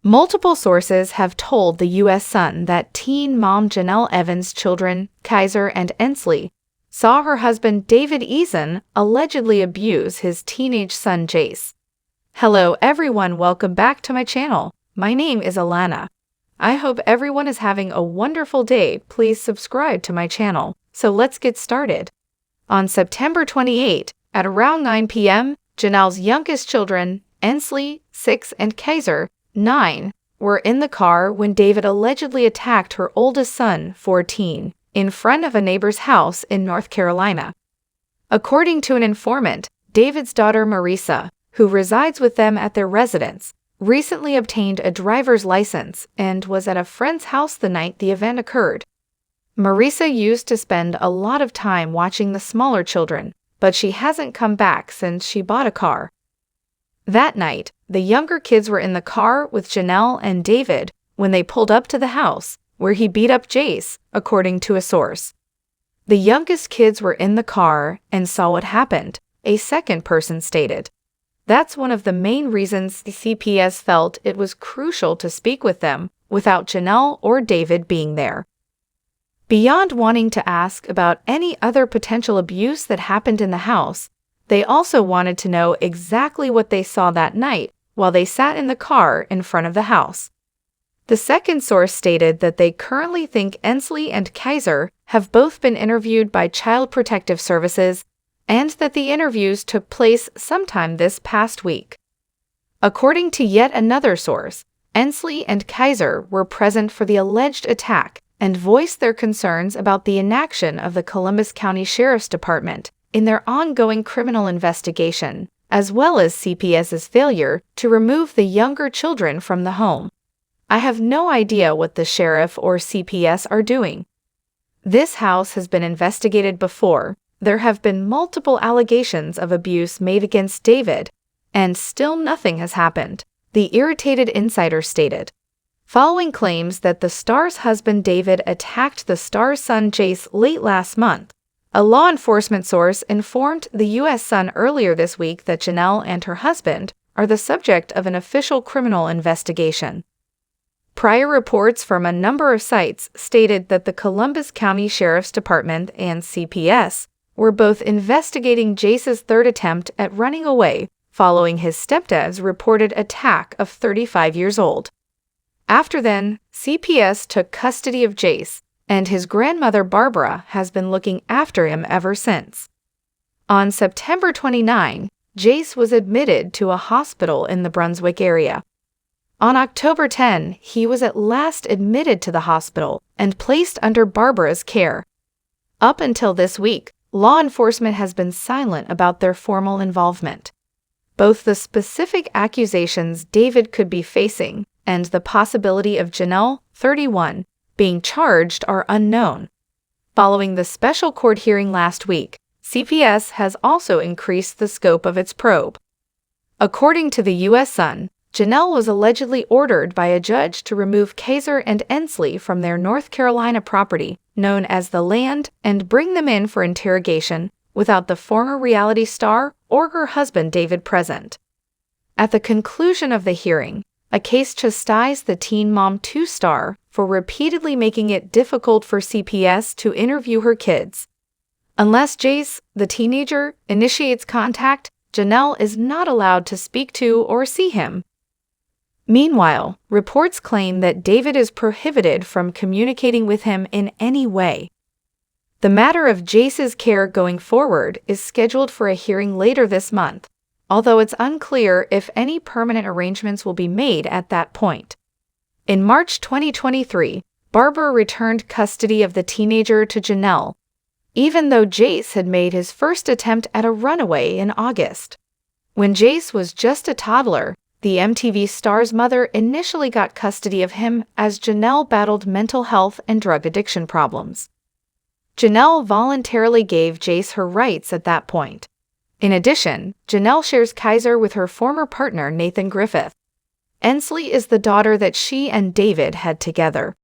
Multiple sources have told the U.S. Sun that teen Mom Jenelle Evans' children, Kaiser and Ensley, saw her husband David Eason allegedly abuse his teenage son Jace. Hello everyone, welcome back to my channel. My name is Alana. I hope everyone is having a wonderful day. Please subscribe to my channel. So let's get started. On September 28, at around 9 p.m., Jenelle's youngest children, Ensley, 6, and Kaiser, 9, were in the car when David allegedly attacked her oldest son, 14, in front of a neighbor's house in North Carolina. According to an informant, David's daughter Marisa, who resides with them at their residence, recently obtained a driver's license and was at a friend's house the night the event occurred. Marisa used to spend a lot of time watching the smaller children, but she hasn't come back since she bought a car. That night, the younger kids were in the car with Jenelle and David when they pulled up to the house, where he beat up Jace, according to a source. The youngest kids were in the car and saw what happened, a second person stated. That's one of the main reasons the CPS felt it was crucial to speak with them without Jenelle or David being there. Beyond wanting to ask about any other potential abuse that happened in the house, they also wanted to know exactly what they saw that night while they sat in the car in front of the house. The second source stated that they currently think Ensley and Kaiser have both been interviewed by Child Protective Services and that the interviews took place sometime this past week. According to yet another source, Ensley and Kaiser were present for the alleged attack and voiced their concerns about the inaction of the Columbus County Sheriff's Department in their ongoing criminal investigation, as well as CPS's failure to remove the younger children from the home. I have no idea what the sheriff or CPS are doing. This house has been investigated before. There have been multiple allegations of abuse made against David, and still nothing has happened, the irritated insider stated. Following claims that the star's husband David attacked the star's son Jace late last month, a law enforcement source informed the U.S. Sun earlier this week that Jenelle and her husband are the subject of an official criminal investigation. Prior reports from a number of sites stated that the Columbus County Sheriff's Department and CPS were both investigating Jace's third attempt at running away following his stepdad's reported attack of 35 years old. After then, CPS took custody of Jace, and his grandmother Barbara has been looking after him ever since. On September 29, Jace was admitted to a hospital in the Brunswick area. On October 10, he was at last admitted to the hospital and placed under Barbara's care. Up until this week, law enforcement has been silent about their formal involvement. Both the specific accusations David could be facing and the possibility of Jenelle, 31, being charged are unknown. Following the special court hearing last week, CPS has also increased the scope of its probe. According to the U.S. Sun, Jenelle was allegedly ordered by a judge to remove Kaiser and Ensley from their North Carolina property, known as The Land, and bring them in for interrogation without the former reality star or her husband David present. At the conclusion of the hearing, a case chastised the Teen Mom 2 star for repeatedly making it difficult for CPS to interview her kids. Unless Jace, the teenager, initiates contact, Jenelle is not allowed to speak to or see him. Meanwhile, reports claim that David is prohibited from communicating with him in any way. The matter of Jace's care going forward is scheduled for a hearing later this month, although it's unclear if any permanent arrangements will be made at that point. In March 2023, Barbara returned custody of the teenager to Jenelle, even though Jace had made his first attempt at a runaway in August. When Jace was just a toddler, the MTV star's mother initially got custody of him as Jenelle battled mental health and drug addiction problems. Jenelle voluntarily gave Jace her rights at that point. In addition, Jenelle shares Kaiser with her former partner Nathan Griffith. Ensley is the daughter that she and David had together.